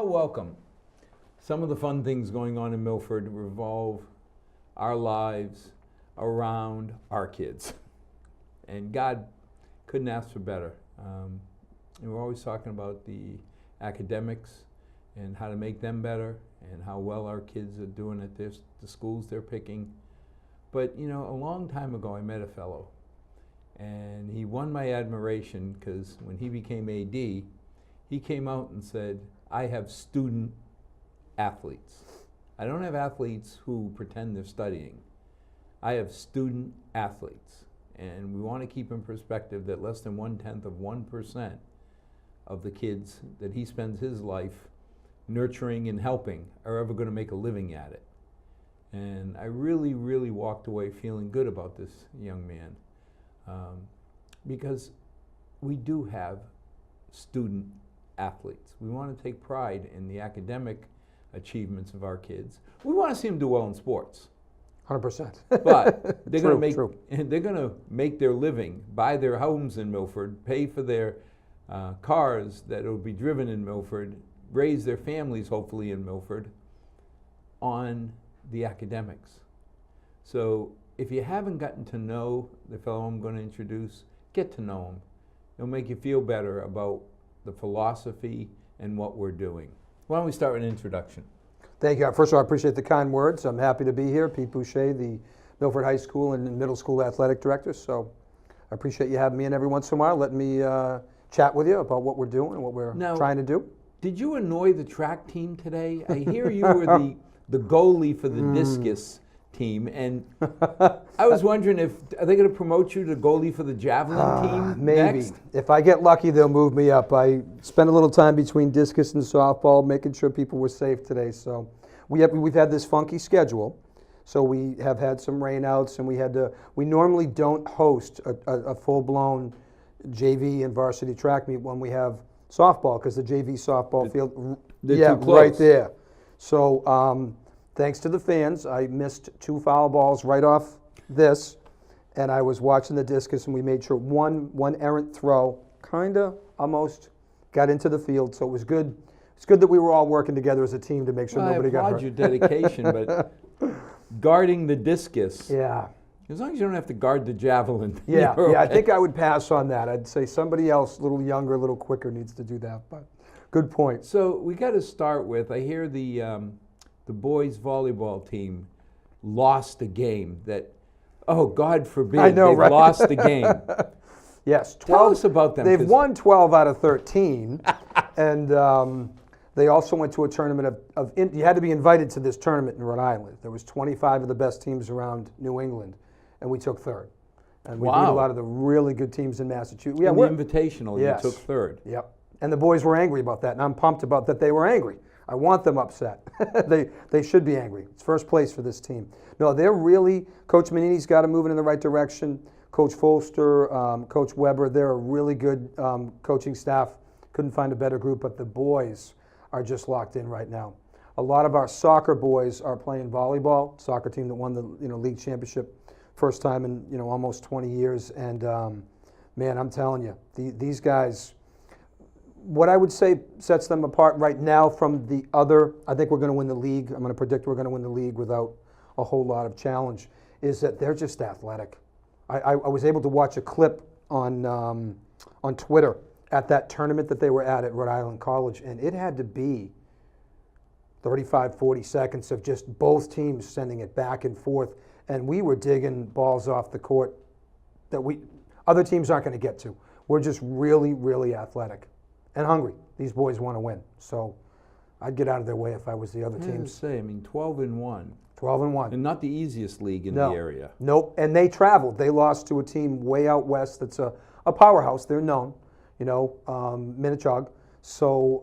Well, welcome. Some of the fun things going on in Milford revolve our lives around our kids. And God couldn't ask for better. And we're always talking about the academics and how to make them better and how well our kids are doing at the schools they're picking. But, you know, a long time ago I met a fellow, and he won my admiration because when he became AD, he came out and said, I have student athletes. I don't have athletes who pretend they're studying. I have student athletes. And we want to keep in perspective that less than 0.1% of the kids that he spends his life nurturing and helping are ever going to make a living at it. And I really, really walked away feeling good about this young man because we do have student athletes. We want to take pride in the academic achievements of our kids. We want to see them do well in sports. 100%. But they're going to make their living, buy their homes in Milford, pay for their cars that will be driven in Milford, raise their families hopefully in Milford on the academics. So if you haven't gotten to know the fellow I'm going to introduce, get to know him. It'll make you feel better about the philosophy and what we're doing. Why don't we start with an introduction? Thank you. First of all, I appreciate the kind words. I'm happy to be here. Pete Boucher, the Milford High School and Middle School Athletic Director. So I appreciate you having me in every once in a while, letting me chat with you about what we're doing and what we're trying to do. Did you annoy the track team today? I hear you were the goalie for the discus team, and I was wondering are they going to promote you to goalie for the javelin team maybe. next? If I get lucky, they'll move me up. I spent a little time between discus and softball making sure people were safe today. So we've had this funky schedule. So we have had some rainouts, and we normally don't host a full-blown JV and varsity track meet when we have softball, because the JV softball field, too close. Right there. So thanks to the fans, I missed 2 foul balls right off this, and I was watching the discus, and we made sure one errant throw almost got into the field. So it was good. It's good that we were all working together as a team to make sure nobody got hurt. I applaud your dedication, but guarding the discus. Yeah. As long as you don't have to guard the javelin. Yeah, okay. I think I would pass on that. I'd say somebody else, a little younger, a little quicker, needs to do that. But good point. So we got to start with, I hear the boys volleyball team lost a game that, oh, God forbid, I know, they've right? lost a game. Yes. 12, Tell us about them. They've won 12 out of 13, and they also went to a tournament you had to be invited to this tournament in Rhode Island. There was 25 of the best teams around New England, and we took third. And we beat a lot of the really good teams in Massachusetts. Yeah, in the Invitational, yes. You took third. Yep. And the boys were angry about that, and I'm pumped about that they were angry. I want them upset. They should be angry. It's first place for this team. No, they're really, Coach Manini's got them moving in the right direction. Coach Folster, Coach Weber, they're a really good coaching staff. Couldn't find a better group, but the boys are just locked in right now. A lot of our soccer boys are playing volleyball, soccer team that won the league championship first time in almost 20 years. And man, I'm telling you, these guys, what I would say sets them apart right now from the other, I think we're going to win the league. I'm going to predict we're going to win the league without a whole lot of challenge, is that they're just athletic. I was able to watch a clip on Twitter at that tournament that they were at Rhode Island College, and it had to be 35, 40 seconds of just both teams sending it back and forth, and we were digging balls off the court that other teams aren't going to get to. We're just really, really athletic and hungry. These boys want to win, so I'd get out of their way if I was the other teams. 12-1. 12-1. And not the easiest league in the area. Nope, and they traveled. They lost to a team way out west that's a powerhouse. They're known, Minichog. So,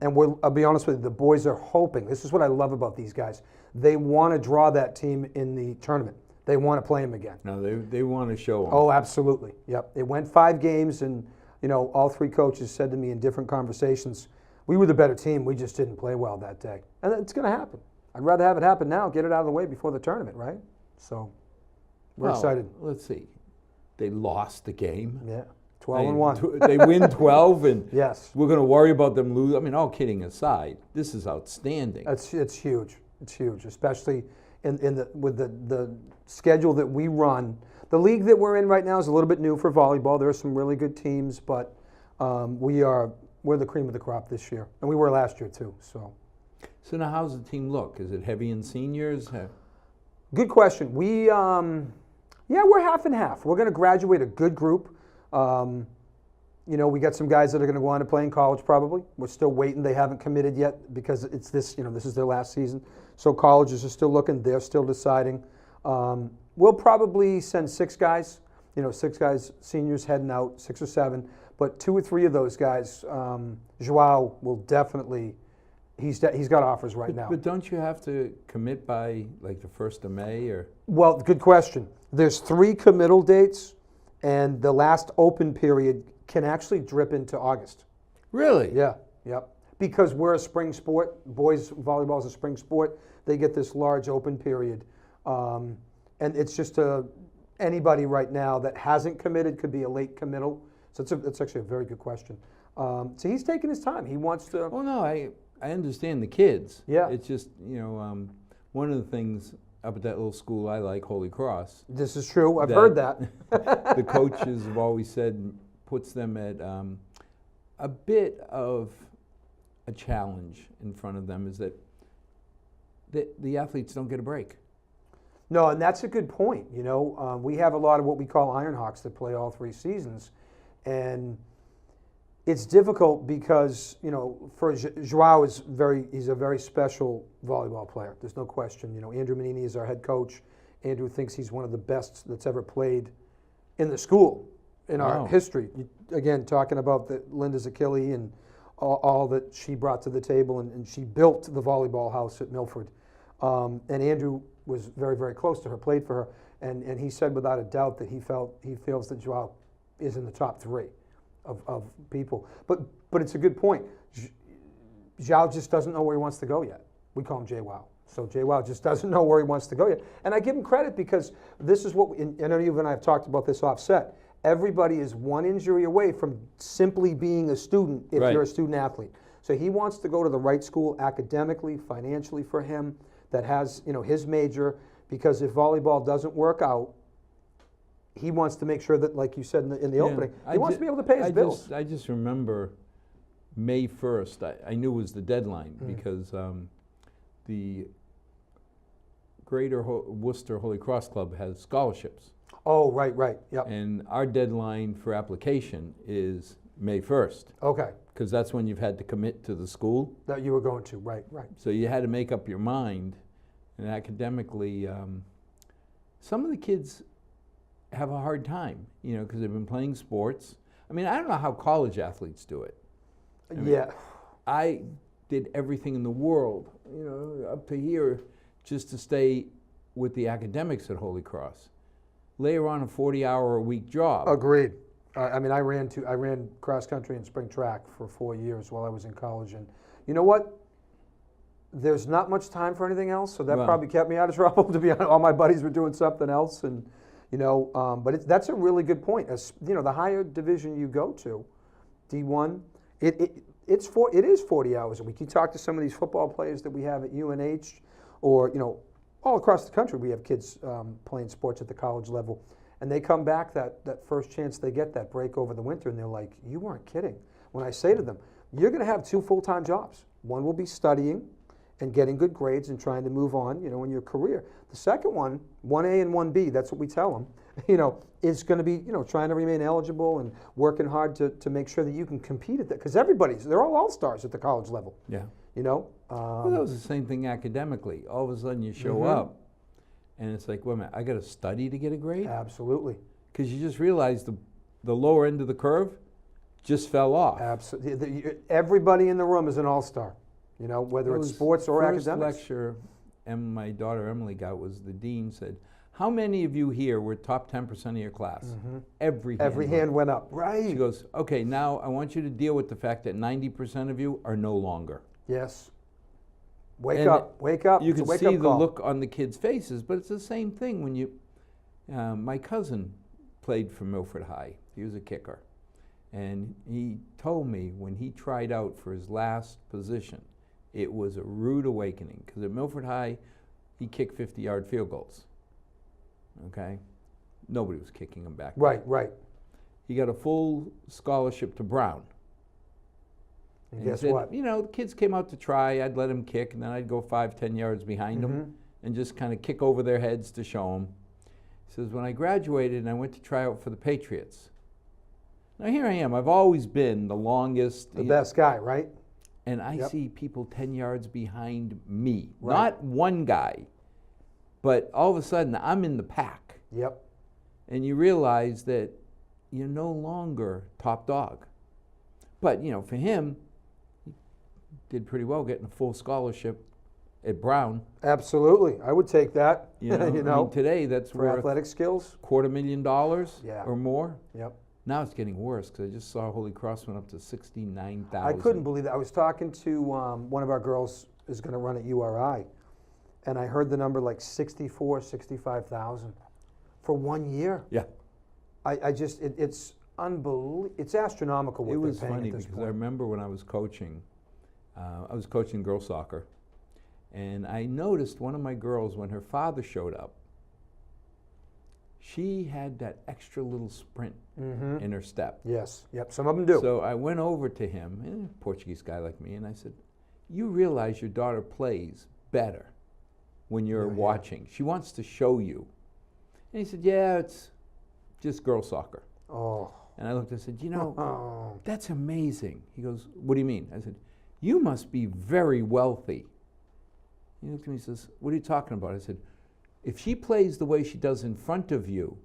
and I'll be honest with you, the boys are hoping. This is what I love about these guys. They want to draw that team in the tournament. They want to play them again. No, they want to show them. Oh, absolutely. Yep. It went 5 games, and all 3 coaches said to me in different conversations, we were the better team. We just didn't play well that day, and it's going to happen. I'd rather have it happen now, get it out of the way before the tournament, right? So, we're excited. Let's see. They lost the game. Yeah. 12-1. They win 12, and Yes. we're going to worry about them losing. I mean, all kidding aside, this is outstanding. It's huge. It's huge, especially with the schedule that we run. The league that we're in right now is a little bit new for volleyball. There are some really good teams, but we're the cream of the crop this year, and we were last year too. So now, how's the team look? Is it heavy in seniors? good question. We're half and half. We're going to graduate a good group. We got some guys that are going to go on to play in college probably. We're still waiting. They haven't committed yet because it's this is their last season. So colleges are still looking. They're still deciding. We'll probably send 6 guys, 6 guys, seniors heading out, 6 or 7. But 2 or 3 of those guys, Joao will definitely, he's got offers right now. But don't you have to commit by like the 1st of May or? Well, good question. There's 3 committal dates, and the last open period can actually drip into August. Really? Yeah, yep. Because we're a spring sport, boys volleyball is a spring sport, they get this large open period. And it's just anybody right now that hasn't committed could be a late committal. So it's actually a very good question. So he's taking his time. He wants to. Oh no, I understand the kids. Yeah. It's just one of the things up at that little school I like, Holy Cross. This is true. I've heard that. The coaches have always said puts them at a bit of a challenge in front of them is that the athletes don't get a break. No, and that's a good point. We have a lot of what we call Ironhawks that play all 3 seasons. And it's difficult because, for Joao he's a very special volleyball player. There's no question. Andrew Manini is our head coach. Andrew thinks he's one of the best that's ever played in the school in our history. Again, talking about Linda Zakili and all that she brought to the table, and she built the volleyball house at Milford. And Andrew was very, very close to her, played for her, and he said without a doubt that he feels that Joao is in the top 3 of people. But it's a good point. Joao just doesn't know where he wants to go yet. We call him J-Wow. So J-Wow just doesn't know where he wants to go yet. And I give him credit because this is what, and I know you and I have talked about this offset. Everybody is one injury away from simply being a student if you're a student athlete. So he wants to go to the right school academically, financially for him, that has his major, because if volleyball doesn't work out, he wants to make sure that, like you said in the opening, he wants to be able to pay his bills. I just remember May 1st, I knew was the deadline because the Greater Worcester Holy Cross Club has scholarships. Oh, right, yep. And our deadline for application is May 1st. Okay. Because that's when you've had to commit to the school. That you were going to, right. So you had to make up your mind. And academically, some of the kids have a hard time, because they've been playing sports. I mean, I don't know how college athletes do it. I did everything in the world, up to here, just to stay with the academics at Holy Cross. Later on, a 40-hour-a-week job. Agreed. I ran cross country and spring track for 4 years while I was in college, and you know what? There's not much time for anything else, so that probably kept me out of trouble. To be honest, all my buddies were doing something else, and but that's a really good point. As the higher division you go to, D1, it is 40 hours a week. You talk to some of these football players that we have at UNH, or all across the country. We have kids playing sports at the college level. And they come back that first chance they get, that break over the winter, and they're like, you weren't kidding. When I say to them, you're going to have 2 full-time jobs. One will be studying and getting good grades and trying to move on, in your career. The second one, 1A and 1B, that's what we tell them, is going to be, trying to remain eligible and working hard to make sure that you can compete at that. Because they're all-stars at the college level. Yeah. Well, that was the same thing academically. All of a sudden you show up, and it's like, wait a minute, I got to study to get a grade? Absolutely. Because you just realize the lower end of the curve just fell off. Absolutely. Everybody in the room is an all-star, whether it's sports or academics. The first lecture my daughter Emily got was the dean said, how many of you here were top 10% of your class? Every hand went up. Right. She goes, okay, now I want you to deal with the fact that 90% of you are no longer. Yes. Wake up. You can see the look on the kids' faces, but it's the same thing when my cousin played for Milford High. He was a kicker. And he told me when he tried out for his last position, it was a rude awakening. Because at Milford High, he kicked 50-yard field goals. Okay? Nobody was kicking him back then. Right, right. He got a full scholarship to Brown. And And guess he said, what? you know, the kids came out to try, I'd let him kick, and then I'd go 5-10 yards behind them and just kind of kick over their heads to show them. He says, when I graduated and I went to try out for the Patriots, now here I am, I've always been the longest. The best guy, right? And I Yep. see people 10 yards behind me. Right. Not one guy, but all of a sudden I'm in the pack. Yep. And you realize that you're no longer top dog. But, you know, for him, he did pretty well getting a full scholarship at Brown. Absolutely. I would take that. You know, You I know, mean, today that's for worth athletic skills. $250,000 Yeah. or more. Yep. Now it's getting worse because I just saw Holy Cross went up to 69,000. I couldn't believe that. I was talking to one of our girls is going to run at URI, and I heard the number like 64, 65,000 for 1 year. Yeah. I just, it's unbelievable. It's astronomical what It was they're paying funny at this because I point. remember when I was coaching girls soccer, and I noticed one of my girls, when her father showed up, she had that extra little sprint in her step. Yes. Yep. Some of them do. So I went over to him, a Portuguese guy like me, and I said, you realize your daughter plays better when you're Yeah, yeah. watching. She wants to show you. And he said, yeah, it's just girls soccer. Oh. And I looked and said, you know, Oh. that's amazing. He goes, what do you mean? I said, you must be very wealthy. He looked at me and says, what are you talking about? I said, if she plays the way she does in front of you,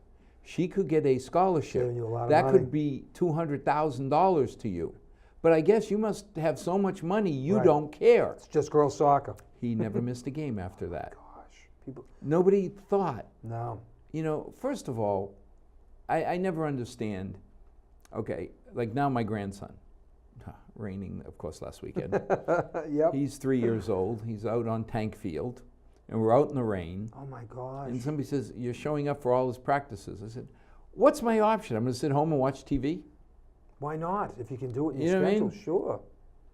she could get a scholarship. Saving you a lot of That money. could be $200,000 to you. But I guess you must have so much money you Right. don't care. It's just girls soccer. He never missed a game after that. Gosh. People. Nobody thought, No. you know, first of all, I never understand, okay, like now my grandson, raining, of course, last weekend. Yep. He's 3 years old. He's out on Tank Field, and we're out in the rain. Oh my gosh. And somebody says, you're showing up for all his practices. I said, what's my option? I'm going to sit home and watch TV? Why not? If you can do it in You your know what I schedule, mean? sure.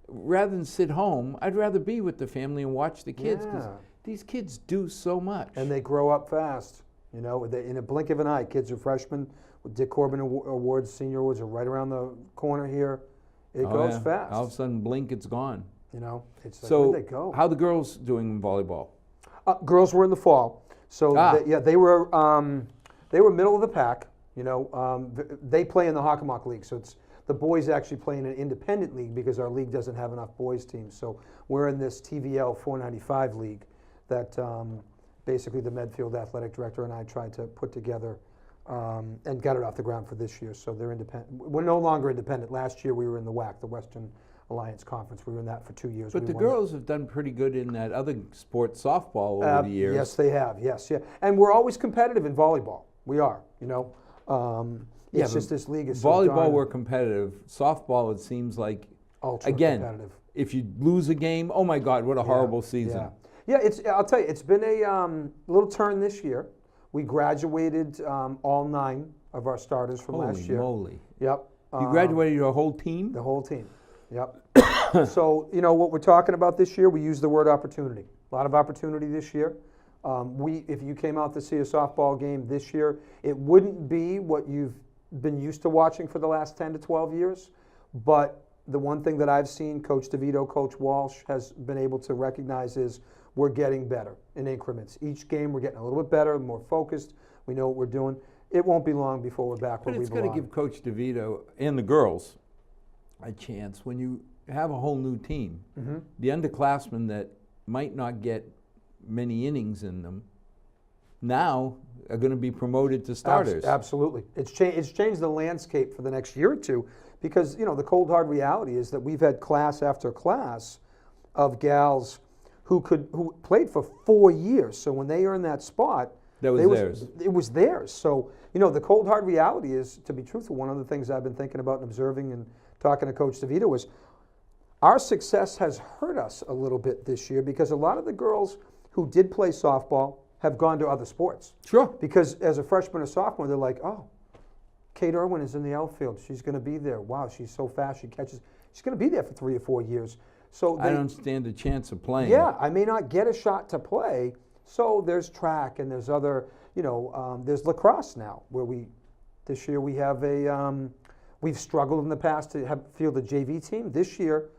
Rather than sit home, I'd rather be with the family and watch the kids, because Yeah. these kids do so much. And they grow up fast. You know, in a blink of an eye. Kids are freshmen. With Dick Corbin Awards, senior awards are right around the corner here. It Oh, goes yeah. fast. All of a sudden, blink, it's gone. You know, it's like, So, where'd they go? how the girls doing in volleyball? Girls were in the fall, so Ah. they were middle of the pack. You know, they play in the Hockomock League, so it's the boys actually play in an independent league because our league doesn't have enough boys teams. So we're in this TVL 495 league that basically the Medfield athletic director and I tried to put together and got it off the ground for this year. So they're independent. We're no longer independent. Last year we were in the WAC, the Western Alliance Conference. We were in that for 2 years. But We the won that. girls have done pretty good in that other sport, softball, over the years. Yes, they have. Yes, yeah. And we're always competitive in volleyball. We are. You know, Yeah, it's but just this league is so volleyball, darn we're competitive. Softball, it seems like, ultra again, competitive. if you lose a game, oh my God, what a horrible season. Yeah, it's. I'll tell you, it's been a little turn this year. We graduated all 9 of our starters from last Holy year. moly. Yep. You graduated your whole team? The whole team. Yep. So, you know, what we're talking about this year, we use the word opportunity. A lot of opportunity this year. If you came out to see a softball game this year, it wouldn't be what you've been used to watching for the last 10 to 12 years. But the one thing that I've seen Coach DeVito, Coach Walsh has been able to recognize is we're getting better in increments. Each game we're getting a little bit better, more focused. We know what we're doing. It won't be long before we're back But where we it's got to belong. give Coach DeVito and the girls a chance. When you have a whole new team, the underclassmen that might not get many innings in them now are going to be promoted to starters. Absolutely. It's changed the landscape for the next year or two because, you know, the cold hard reality is that we've had class after class of gals who played for 4 years. So when they earned that spot, That was theirs. It was theirs. So, you know, the cold hard reality is, to be truthful, one of the things I've been thinking about and observing and talking to Coach DeVito is our success has hurt us a little bit this year because a lot of the girls who did play softball have gone to other sports. Sure. Because as a freshman or sophomore, they're like, oh, Kate Irwin is in the outfield. She's going to be there. Wow, she's so fast. She catches. She's going to be there for 3 or 4 years. So I don't stand a chance of playing. yeah, I may not get a shot to play. So there's track and there's other, there's lacrosse now where this year we have we've struggled in the past to field a JV team. This year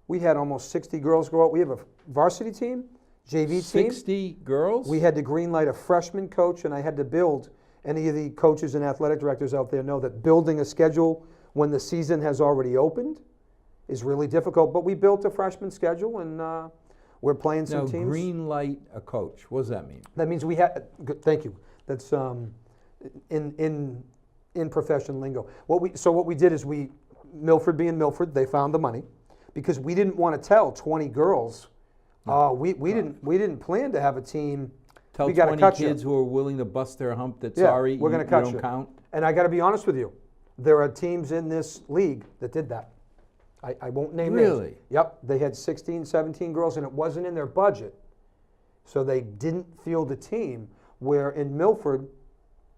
we had almost 60 girls go out. We have a varsity team, JV team. 60 girls? We had to greenlight a freshman coach, and I had to build. Any of the coaches and athletic directors out there know that building a schedule when the season has already opened is really difficult. But we built a freshman schedule, and we're playing some teams. Now, green light a coach. What does that mean? That means we had. Thank you. That's in profession lingo. What we did is Milford being Milford, they found the money because we didn't want to tell 20 girls. We didn't plan to have a team. Tell we gotta 20 cut kids you. who are willing to bust their hump that Yeah, sorry, we're gonna you cut don't you. count. And I got to be honest with you, there are teams in this league that did that. I won't name names. Really? Yep. They had 16, 17 girls, and it wasn't in their budget. So they didn't field a team. Where in Milford,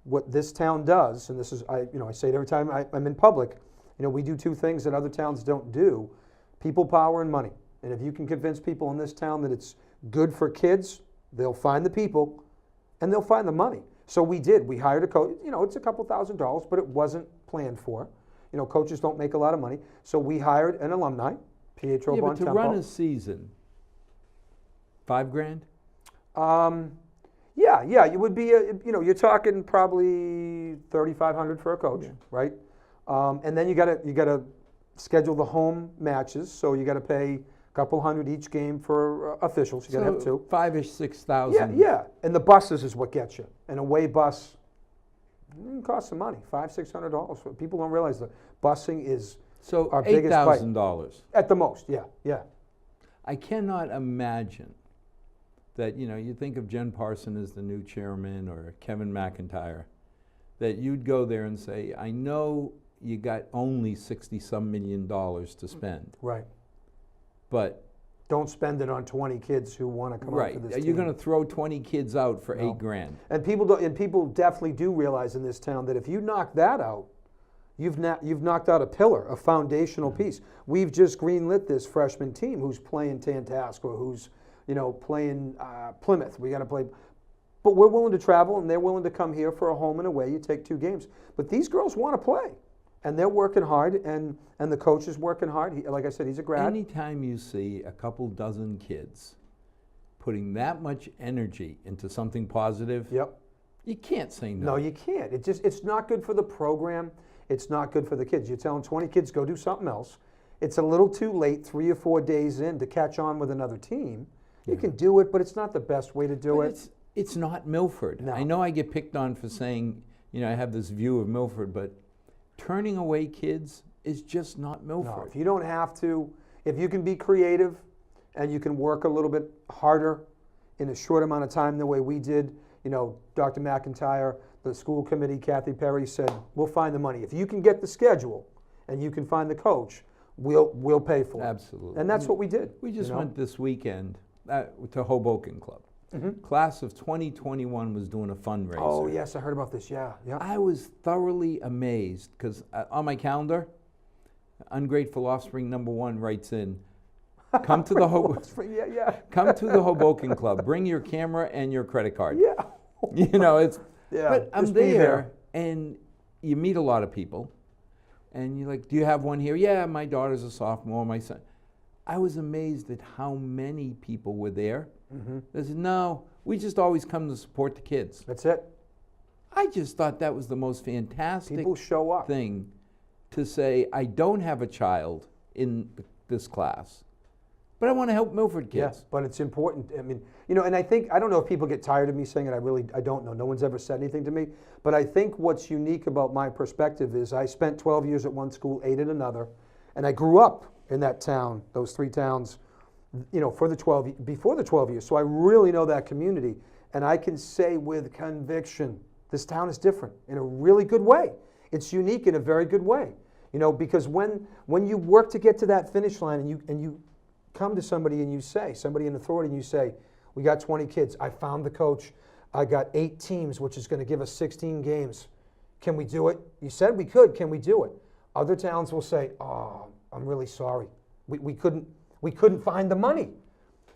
what this town does, and this is I say it every time I'm in public, we do 2 things that other towns don't do: people power and money. And if you can convince people in this town that it's good for kids, they'll find the people, and they'll find the money. So we did. We hired a coach. It's a couple $1,000s, but it wasn't planned for. Coaches don't make a lot of money. So we hired an alumni, Pietro Yeah, but to Bontempo. run a season, $5,000? Yeah, it would be you're talking probably $3,500 for a coach, right? And then you gotta schedule the home matches, so you gotta pay a couple hundred each game for officials. You gotta have 2. $5,000 or $6,000. Yeah, and the buses is what gets you. An away bus, it can cost some money, $500-600. People don't realize that busing is So our biggest bite. $8,000. At the most. Yeah. I cannot imagine that, you think of Jen Parson as the new chairman or Kevin McIntyre, that you'd go there and say, I know you got only $60-some million to spend. Right. But don't spend it on 20 kids who want to come out to this team. You're going to throw 20 kids out for $8,000. And people definitely do realize in this town that if you knock that out, you've knocked out a pillar, a foundational piece. We've just greenlit this freshman team who's playing Tantascwa, who's playing Plymouth. We got to play, but we're willing to travel, and they're willing to come here for a home and away. You take 2 games, but these girls want to play, and they're working hard, and the coach is working hard. Like I said, he's a grad. Anytime you see a couple dozen kids putting that much energy into something positive, Yep. you can't say no. No, you can't. It's not good for the program. It's not good for the kids. You're telling 20 kids go do something else. It's a little too late, 3 or 4 days in, to catch on with another team. You can do it, but it's not the best way to do it. It's not Milford. No. I know I get picked on for saying, I have this view of Milford, but turning away kids is just not Milford. No, if you don't have to, if you can be creative and you can work a little bit harder in a short amount of time the way we did, Dr. McIntyre, the school committee, Kathy Perry said, we'll find the money. If you can get the schedule and you can find the coach, we'll pay for it. Absolutely. And that's what we did. We just went this weekend to Hoboken Club. Class of 2021 was doing a fundraiser. Oh, yes, I heard about this, yeah. I was thoroughly amazed because on my calendar, Ungrateful Offspring #1 writes in, come to the come to the Hoboken Club. Bring your camera and your credit card. Yeah. It's. Yeah, but I'm just be there, and you meet a lot of people, and you're like, do you have one here? Yeah, my daughter's a sophomore, my son. I was amazed at how many people were there. They said, no, we just always come to support the kids. That's it. I just thought that was the most fantastic People show up. thing to say, I don't have a child in this class, but I want to help Milford kids. Yes, but it's important. I mean, and I don't know if people get tired of me saying it. I don't know. No one's ever said anything to me. But I think what's unique about my perspective is I spent 12 years at one school, 8 at another, and I grew up in that town, those 3 towns, before the 12 years. So I really know that community, and I can say with conviction, this town is different in a really good way. It's unique in a very good way, because when you work to get to that finish line and you come to somebody and you say, somebody in authority, and you say, we got 20 kids, I found the coach, I got 8 teams, which is going to give us 16 games. Can we do it? You said we could. Can we do it? Other towns will say, oh, I'm really sorry. We couldn't find the money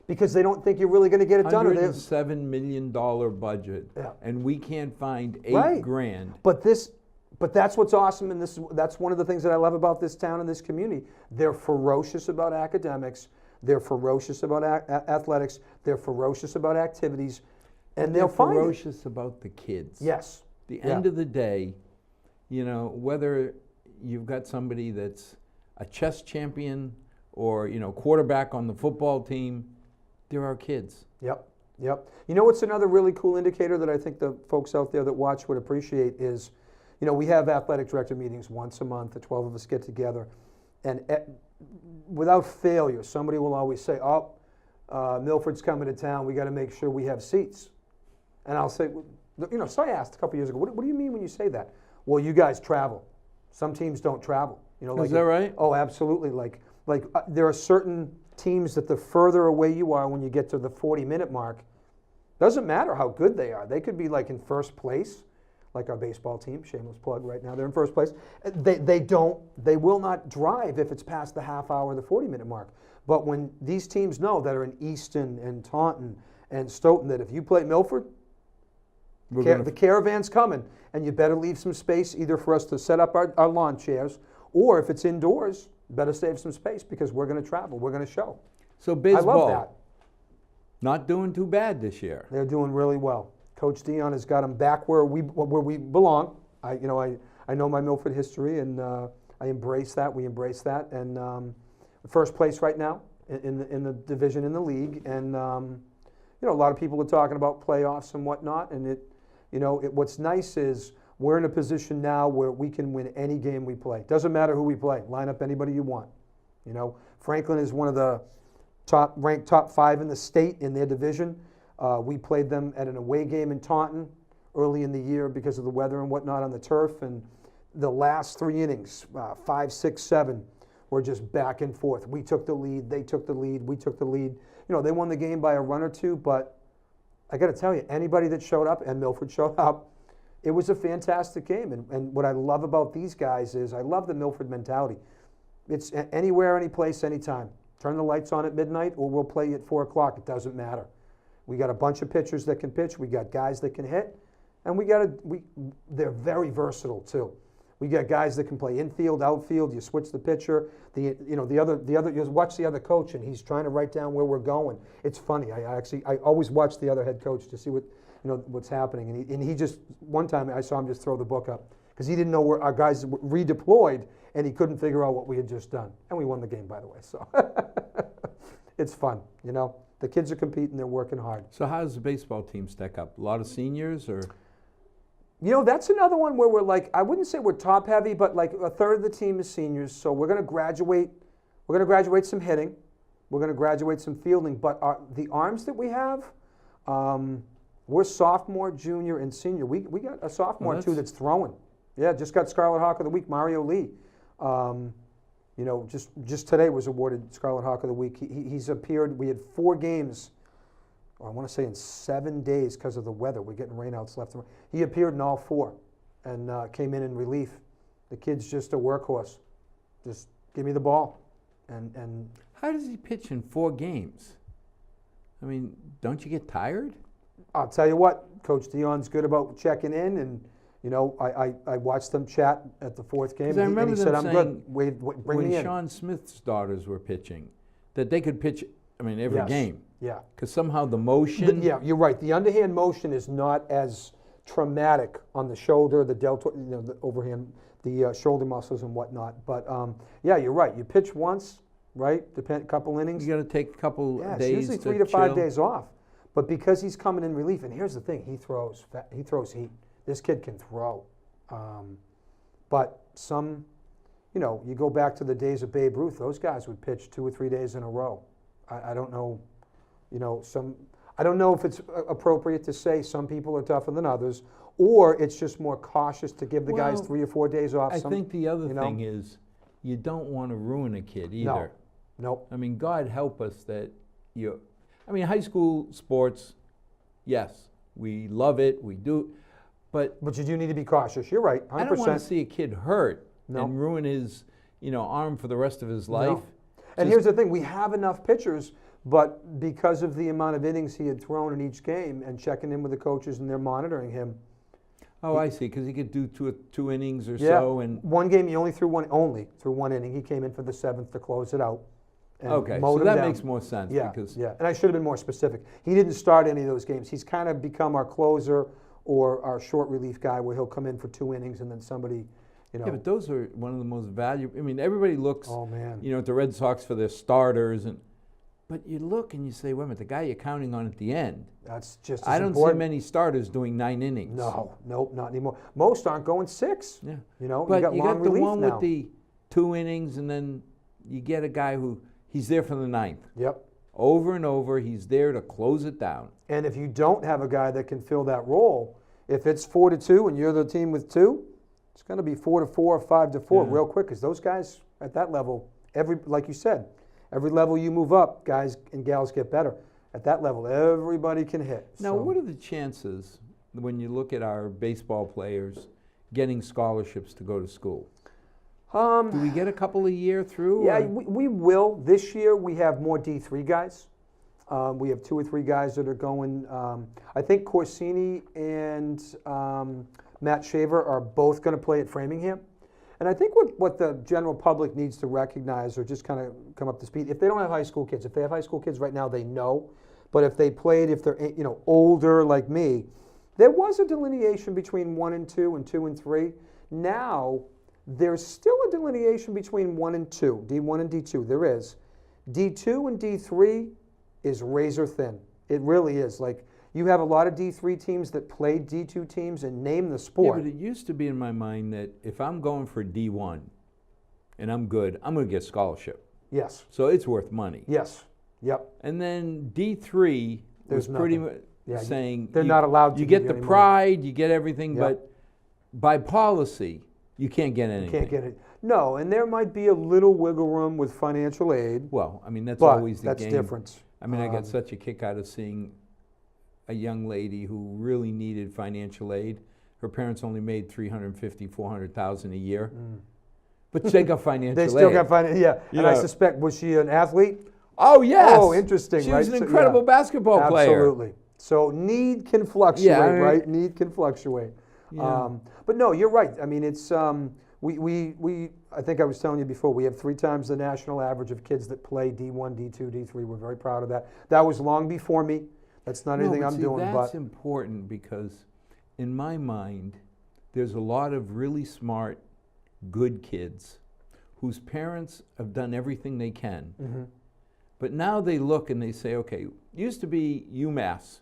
because they don't think you're really going to get it done. $107 million budget, Yeah. and we can't find Right. $8,000. But that's what's awesome, and that's one of the things that I love about this town and this community. They're ferocious about academics. They're ferocious about athletics. They're ferocious about activities, and they'll find it. ferocious about the kids. Yes. The Yeah. end of the day, whether you've got somebody that's a chess champion or quarterback on the football team, there are kids. Yep. You know what's another really cool indicator that I think the folks out there that watch would appreciate is, we have athletic director meetings once a month. The 12 of us get together, and without failure, somebody will always say, "Oh, Milford's coming to town. We got to make sure we have seats." And I'll say, so I asked a couple years ago, what do you mean when you say that? Well, you guys travel. Some teams don't travel. Is that right? Oh, absolutely. Like there are certain teams that the further away you are when you get to the 40-minute mark, doesn't matter how good they are. They could be like in first place, like our baseball team, shameless plug right now, they're in first place. They will not drive if it's past the half hour, the 40-minute mark. But when these teams know that are in Easton and Taunton and Stoughton, that if you play Milford, the caravan's coming, and you better leave some space either for us to set up our lawn chairs, or if it's indoors, better save some space because we're going to travel, we're going to show. So baseball, I love that. not doing too bad this year. They're doing really well. Coach Dion has got them back where we belong. I know my Milford history, and I embrace that. We embrace that, and first place right now in the division in the league, and a lot of people are talking about playoffs and whatnot, and what's nice is we're in a position now where we can win any game we play. Doesn't matter who we play. Line up anybody you want. Franklin is one of the ranked top 5 in the state in their division. We played them at an away game in Taunton early in the year because of the weather and whatnot on the turf, and the last 3 innings, 5, 6, 7, were just back and forth. We took the lead, they took the lead, we took the lead. They won the game by a run or two, but I got to tell you, anybody that showed up, and Milford showed up, it was a fantastic game. And what I love about these guys is I love the Milford mentality. It's anywhere, any place, anytime. Turn the lights on at midnight, or we'll play at 4 o'clock. It doesn't matter. We got a bunch of pitchers that can pitch. We got guys that can hit, and they're very versatile too. We got guys that can play infield, outfield. You switch the pitcher. You watch the other coach, and he's trying to write down where we're going. It's funny. I always watch the other head coach to see what's happening. And he just, one time I saw him just throw the book up because he didn't know where our guys redeployed, and he couldn't figure out what we had just done. And we won the game, by the way. So it's fun. The kids are competing. They're working hard. So how does the baseball team stack up? A lot of seniors, or? That's another one where we're like, I wouldn't say we're top heavy, but like a third of the team is seniors. So we're going to graduate. We're going to graduate some hitting. We're going to graduate some fielding. But the arms that we have, we're sophomore, junior, and senior. We got a sophomore too that's throwing. Yeah, just got Scarlet Hawk of the Week, Mario Lee. Just today was awarded Scarlet Hawk of the Week. He's appeared. We had 4 games. I want to say in 7 days because of the weather. We're getting rainouts left and right. He appeared in all 4 and came in relief. The kid's just a workhorse. Just give me the ball. And how does he pitch in 4 games? I mean, don't you get tired? I'll tell you what, Coach Dion's good about checking in, and I watched them chat at the 4th game, and he said, "I'm good. Wait, bring me in." When Sean Smith's daughters were pitching, that they could pitch, every game. Yeah. Because somehow the motion. Yeah, you're right. The underhand motion is not as traumatic on the shoulder, the deltoid, the overhand, the shoulder muscles and whatnot. But yeah, you're right. You pitch once, right? A couple innings. You got to take a couple days. It's usually 3 to 5 days off. But because he's coming in relief, and here's the thing, he throws heat. This kid can throw. But some, you go back to the days of Babe Ruth, those guys would pitch 2 or 3 days in a row. I don't know, I don't know if it's appropriate to say some people are tougher than others, or it's just more cautious to give the guys 3 or 4 days off. I think the other thing is you don't want to ruin a kid either. No. I mean, God help us that high school sports, yes, we love it, we do, But you do need to be cautious. You're right, 100%. I don't want to see a kid hurt No. and ruin his, arm for the rest of his life. No. And here's the thing, we have enough pitchers, but because of the amount of innings he had thrown in each game and checking in with the coaches and they're monitoring him. Oh, I see, because he could do two innings or Yeah, so. And one game he only threw one inning. He came in for the 7th to close it out. And okay, mowed so him that down. makes more sense. Yeah, because yeah, and I should have been more specific. He didn't start any of those games. He's kind of become our closer or our short relief guy where he'll come in for 2 innings and then somebody, Yeah, but those are one of the most valuable. I mean, everybody looks, oh man, at the Red Sox for their starters, but you look and you say, wait a minute, the guy you're counting on at the end. that's just as I don't important. see many starters doing 9 innings. No, nope, not anymore. Most aren't going 6. Yeah. But But you got long the relief one now. with the 2 innings, and then you get a guy who he's there for the 9th. Yep. Over and over, he's there to close it down. And if you don't have a guy that can fill that role, if it's 4-2 and you're the team with 2, it's going to be 4-4 or 5-4 Yeah. real quick because those guys at that level, like you said, every level you move up, guys and gals get better. At that level, everybody can hit. Now, So, what are the chances when you look at our baseball players getting scholarships to go to school? Do we get a couple a year through? Yeah, or- we will. This year we have more D3 guys. We have 2 or 3 guys that are going. I think Corsini and Matt Shaver are both going to play at Framingham. And I think what the general public needs to recognize or just kind of come up to speed, if they don't have high school kids, if they have high school kids right now, they know. But if they played, if they're older like me, there was a delineation between 1 and 2 and 2 and 3. Now, there's still a delineation between 1 and 2, D1 and D2. There is. D2 and D3 is razor thin. It really is. Like, you have a lot of D3 teams that play D2 teams and name the Yeah, sport. but it used to be in my mind that if I'm going for D1 and I'm good, I'm going to get scholarship. Yes. So it's worth money. Yes. Yep. And then D3 There's was pretty nothing. much Yeah, saying they're not allowed to You give get you the any money. pride, you get everything, Yep. but by policy, you can't get anything. You can't get it. No, and there might be a little wiggle room with financial aid, Well, I mean, that's but always the that's game. different. I mean, I got such a kick out of seeing a young lady who really needed financial aid. Her parents only made $350,000, $400,000 a year, but they got financial They still aid. got financial. Yeah, You and I know. suspect, was she an athlete? Oh yes. Oh, interesting. She right? was an So, incredible yeah. basketball player. Absolutely. So need can fluctuate, Yeah, I mean- right? Need can fluctuate. Yeah. But no, you're right. I mean, it's we. I think I was telling you before. We have 3 times the national average of kids that play D1, D2, D3. We're very proud of that. That was long before me. That's not anything but I'm see, doing. That's But important because, in my mind, there's a lot of really smart, good kids whose parents have done everything they can. mm-hmm. But now they look and they say, okay, used to be UMass.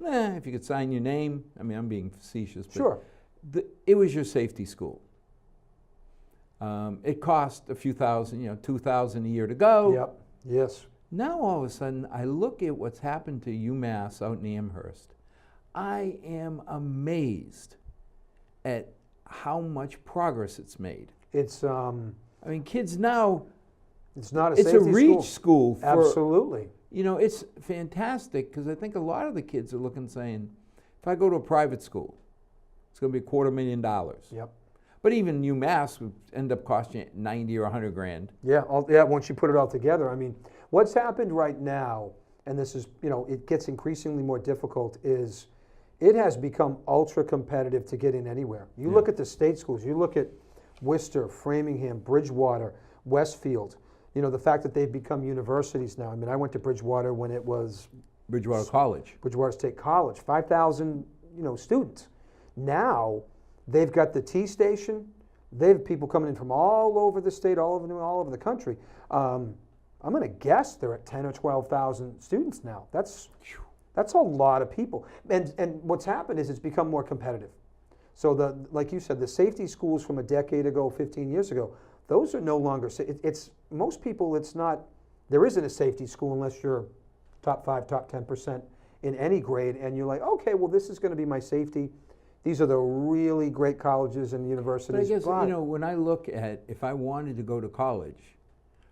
If you could sign your name, I mean, I'm being facetious, but Sure. It was your safety school. It cost a few thousand, $2,000 a year to go. Yep. Yes. Now all of a sudden, I look at what's happened to UMass out in Amherst. I am amazed at how much progress it's made. It's I mean, kids now, it's not a it's safety a reach school for, Absolutely. it's fantastic because I think a lot of the kids are looking saying, if I go to a private school, it's going to be $250,000. Yep. But even UMass would end up costing you 90 or 100 grand. Yeah, yeah, once you put it all together. I mean, what's happened right now, and this is, it gets increasingly more difficult, is it has become ultra competitive to get in anywhere. You look at the state schools, you look at Worcester, Framingham, Bridgewater, Westfield, the fact that they've become universities now. I mean, I went to Bridgewater when it was Bridgewater College. Bridgewater State College, 5,000, students. Now, they've got the T station. They have people coming in from all over the state, all over the country. I'm going to guess they're at 10 or 12,000 students now. That's a lot of people. And what's happened is it's become more competitive. So like you said, the safety schools from a decade ago, 15 years ago, those are no longer. It's most people. It's not. There isn't a safety school unless you're top 5, top 10% in any grade, and you're like, okay, well, this is going to be my safety. These are the really great colleges and universities. But I guess, when I look at if I wanted to go to college,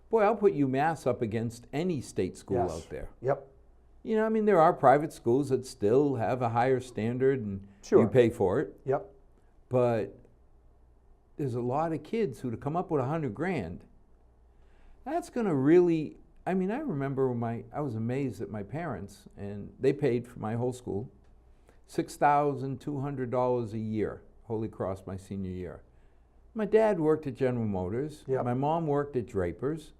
boy, I'll put UMass up against any state school Yes. out there. Yep. You know, I mean, there are private schools that still have a higher standard and Sure. you pay for it. Yep. But there's a lot of kids who to come up with $100,000. That's going to really, I mean, I remember I was amazed at my parents, and they paid for my whole school, $6,200 a year, Holy Cross my senior year. My dad worked at General Motors. Yep. My mom worked at Drapers.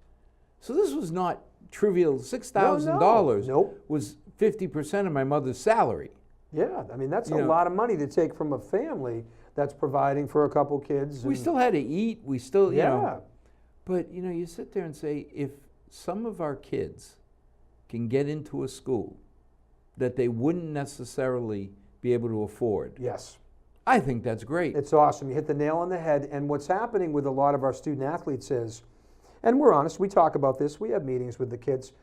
So this was not trivial. $6,000 Nope. was 50% of my mother's salary. Yeah, I mean, that's a You know, lot of money to take from a family that's providing for a couple kids. We and- still had to eat. We still, you know. Yeah. But, you know, you sit there and say, if some of our kids can get into a school that they wouldn't necessarily be able to afford, Yes. I think that's great. It's awesome. You hit the nail on the head. And what's happening with a lot of our student athletes is, and we're honest, we talk about this, we have meetings with the kids.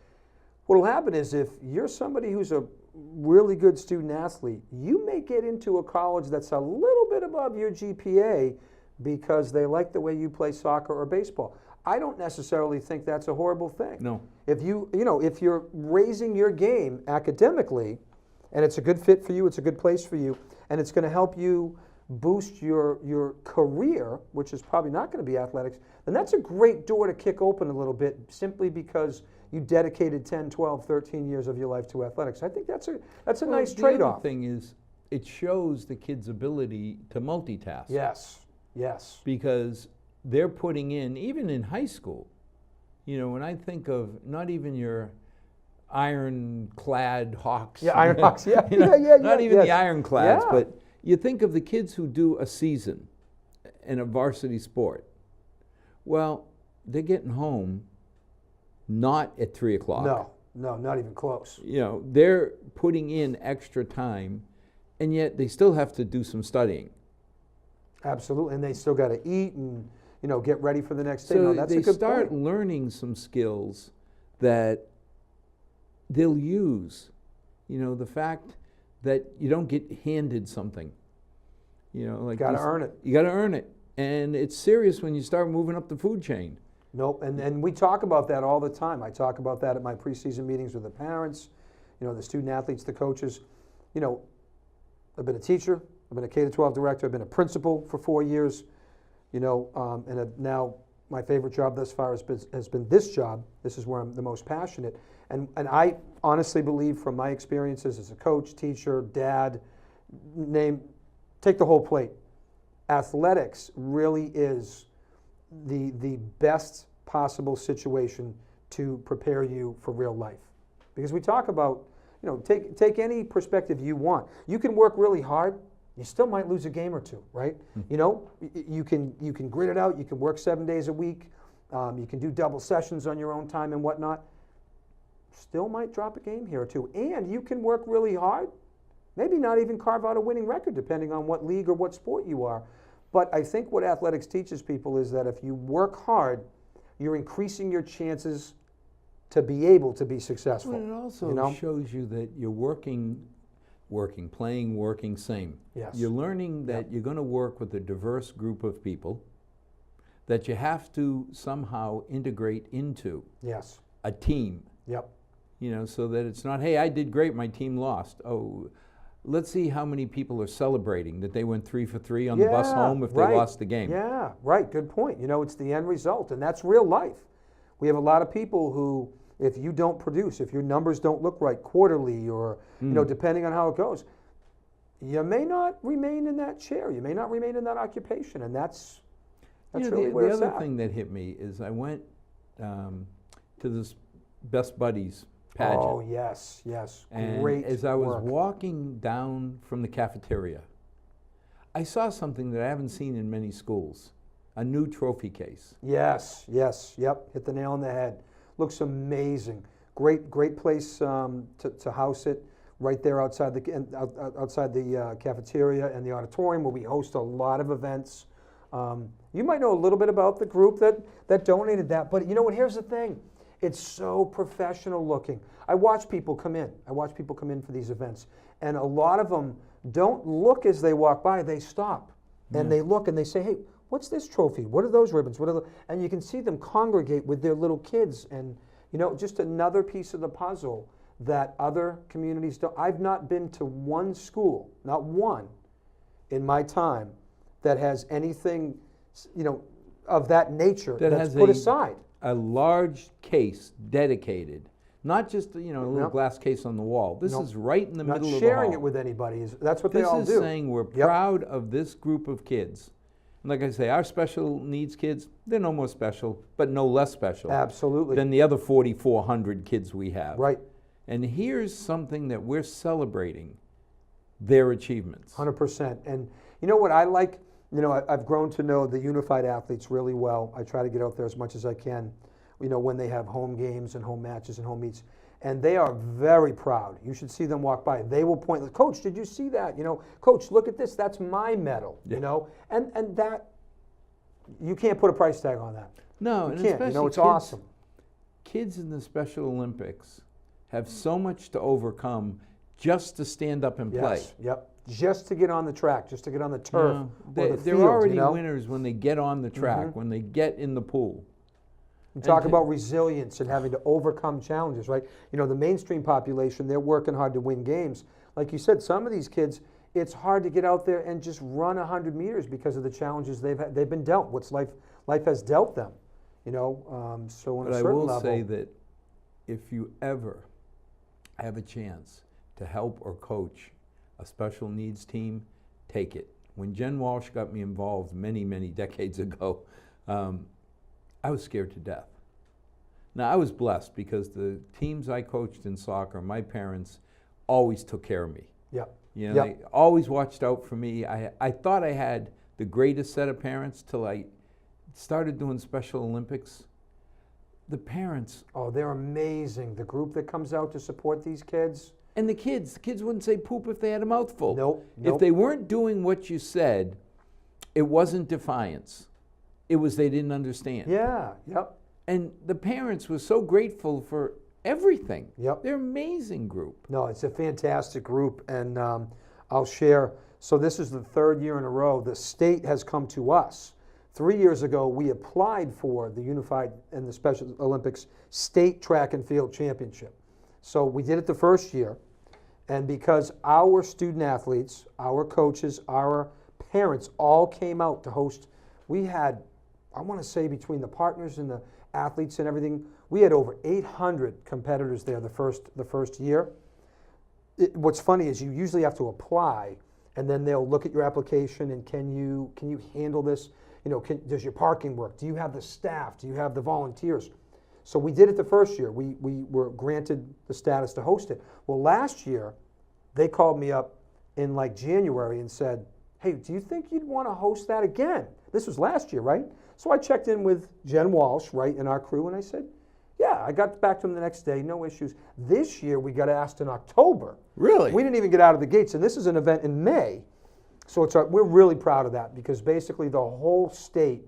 What will happen is if you're somebody who's a really good student athlete, you may get into a college that's a little bit above your GPA because they like the way you play soccer or baseball. I don't necessarily think that's a horrible thing. No. If if you're raising your game academically, and it's a good fit for you, it's a good place for you, and it's going to help you boost your career, which is probably not going to be athletics, then that's a great door to kick open a little bit simply because you dedicated 10, 12, 13 years of your life to athletics. I think that's a nice trade-off. The other thing is, it shows the kid's ability to multitask. Yes, yes. Because they're putting in, even in high school, you know, when I think of not even your ironclad Hawks. Yeah, Iron Hawks, yeah, you know, yeah. Not even yes. the ironclads, Yeah. but you think of the kids who do a season in a varsity sport. Well, they're getting home not at 3 o'clock. No, not even close. You know, they're putting in extra time, and yet they still have to do some studying. Absolutely, and they still got to eat and get ready for the next day. So No, that's they a good start point. learning some skills that they'll use. You know, the fact that you don't get handed something. You know, like Got to earn it. You got to earn it, and it's serious when you start moving up the food chain. Nope, and we talk about that all the time. I talk about that at my preseason meetings with the parents, the student athletes, the coaches. I've been a teacher, I've been a K-12 director, I've been a principal for 4 years, and now my favorite job thus far has been this job. This is where I'm the most passionate. And I honestly believe from my experiences as a coach, teacher, dad, take the whole plate. Athletics really is the best possible situation to prepare you for real life. Because we talk about, take any perspective you want. You can work really hard, you still might lose a game or two, right? You can grit it out, you can work 7 days a week, you can do double sessions on your own time and whatnot. Still might drop a game here or two. And you can work really hard, maybe not even carve out a winning record depending on what league or what sport you are. But I think what athletics teaches people is that if you work hard, you're increasing your chances to be able to be successful. Well, it also shows you that you're working, playing, same. Yes. You're learning that you're going to work with a diverse group of people that you have to somehow integrate into Yes. a team. Yep. So that it's not, hey, I did great, my team lost. Oh, let's see how many people are celebrating that they went 3 for 3 on the bus home if they lost the game. Yeah, right, good point. It's the end result, and that's real life. We have a lot of people who, if you don't produce, if your numbers don't look right quarterly or, depending on how it goes, you may not remain in that chair. You may not remain in that occupation, and that's really where it's the at. other thing that hit me is I went to this Best Buddies pageant. Oh, yes. And Great as I was work. walking down from the cafeteria, I saw something that I haven't seen in many schools, a new trophy case. Yes, yep, hit the nail on the head. Looks amazing. Great place to house it right there outside the cafeteria and the auditorium where we host a lot of events. You might know a little bit about the group that donated that, but here's the thing. It's so professional looking. I watch people come in for these events, and a lot of them don't look as they walk by. They stop, and they look, and they say, hey, what's this trophy? What are those ribbons? And you can see them congregate with their little kids, and just another piece of the puzzle that other communities don't. I've not been to one school, not one, in my time that has anything, of that nature that's put aside. A large case dedicated, not just a little glass case on the wall. This is right in the middle of the hall. Not sharing it with anybody. That's what they all do. This is saying we're proud of this group of kids. And like I say, our special needs kids, they're no more special, but no less special. Absolutely. Than the other 4,400 kids we have. Right. And here's something that we're celebrating, their achievements. 100%. And you know what I like? I've grown to know the unified athletes really well. I try to get out there as much as I can, when they have home games and home matches and home meets. And they are very proud. You should see them walk by. They will point, Coach, did you see that? Coach, look at this. That's my medal. And that, you can't put a price tag on that. No, you can't. It's awesome. Kids in the Special Olympics have so much to overcome just to stand up and play. Yep. Just to get on the track, just to get on the turf. They're already winners when they get on the track, when they get in the pool. You talk about resilience and having to overcome challenges, right? The mainstream population, they're working hard to win games. Like you said, some of these kids, it's hard to get out there and just run 100 meters because of the challenges they've been dealt. What's life has dealt them, So on a certain level. But I will say that if you ever have a chance to help or coach a special needs team, take it. When Jen Walsh got me involved many, many decades ago, I was scared to death. Now, I was blessed because the teams I coached in soccer, my parents always took care of me. They always watched out for me. I thought I had the greatest set of parents till I started doing Special Olympics. The parents. Oh, they're amazing. The group that comes out to support these kids. And the kids wouldn't say poop if they had a mouthful. Nope. If they weren't doing what you said, it wasn't defiance. It was they didn't understand. Yeah, yep. And the parents were so grateful for everything. Yep. They're an amazing group. No, it's a fantastic group, and I'll share. So this is the third year in a row. The state has come to us. 3 years ago, we applied for the Unified and the Special Olympics State Track and Field Championship. So we did it the first year. And because our student athletes, our coaches, our parents all came out to host, we had, I want to say between the partners and the athletes and everything, we had over 800 competitors there the first year. What's funny is you usually have to apply, and then they'll look at your application and can you handle this? Does your parking work? Do you have the staff? Do you have the volunteers? So we did it the first year. We were granted the status to host it. Well, last year, they called me up in like January and said, hey, do you think you'd want to host that again? This was last year, right? So I checked in with Jen Walsh, right, in our crew, and I said, yeah, I got back to them the next day, no issues. This year, we got asked in October. Really? We didn't even get out of the gates, and this is an event in May. So we're really proud of that because basically the whole state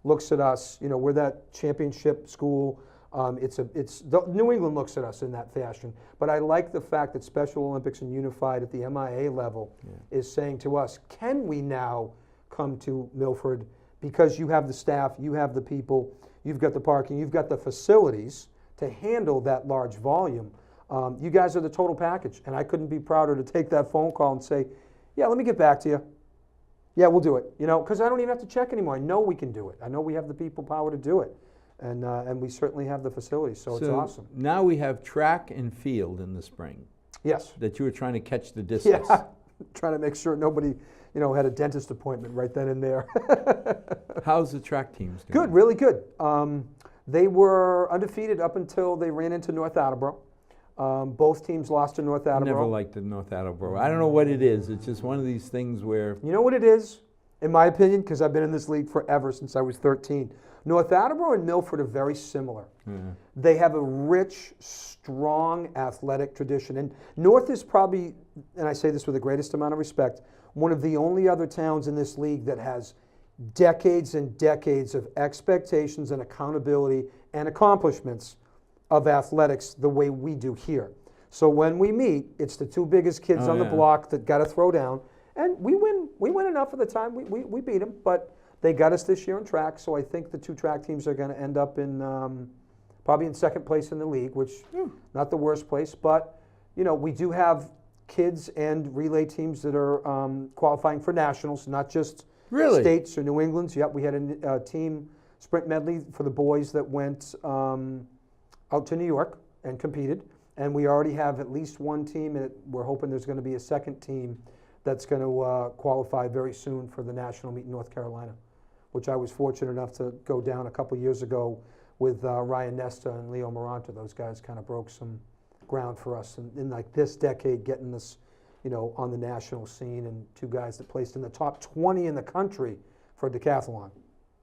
looks at us, we're that championship school. New England looks at us in that fashion, but I like the fact that Special Olympics and Unified at the MIA level is saying to us, can we now come to Milford because you have the staff, you have the people, you've got the parking, you've got the facilities to handle that large volume. You guys are the total package, and I couldn't be prouder to take that phone call and say, yeah, let me get back to you. Yeah, we'll do it, because I don't even have to check anymore. I know we can do it. I know we have the people power to do it. And we certainly have the facilities, so it's awesome. Now we have track and field in the spring. Yes. That you were trying to catch the distance. Yeah, trying to make sure nobody, had a dentist appointment right then and there. How's the track teams doing? Good, really good. They were undefeated up until they ran into North Attleboro. Both teams lost to North Attleboro. I never liked the North Attleboro. I don't know what it is. It's just one of these things where... You know what it is, in my opinion, because I've been in this league forever since I was 13. North Attleboro and Milford are very similar. They have a rich, strong athletic tradition. And North is probably, and I say this with the greatest amount of respect, one of the only other towns in this league that has decades and decades of expectations and accountability and accomplishments of athletics the way we do here. So when we meet, it's the two biggest kids on the block that got to throw down. And we win enough of the time. We beat them, but they got us this year in track, so I think the two track teams are going to end up in probably in second place in the league, which not the worst place, but we do have kids and relay teams that are qualifying for nationals, not just states or New England's. Yep, we had a team sprint medley for the boys that went out to New York and competed, and we already have at least one team, and we're hoping there's going to be a second team that's going to qualify very soon for the national meet in North Carolina, which I was fortunate enough to go down a couple years ago with Ryan Nesta and Leo Maranta. Those guys kind of broke some ground for us in like this decade, getting this, on the national scene, and two guys that placed in the top 20 in the country for decathlon.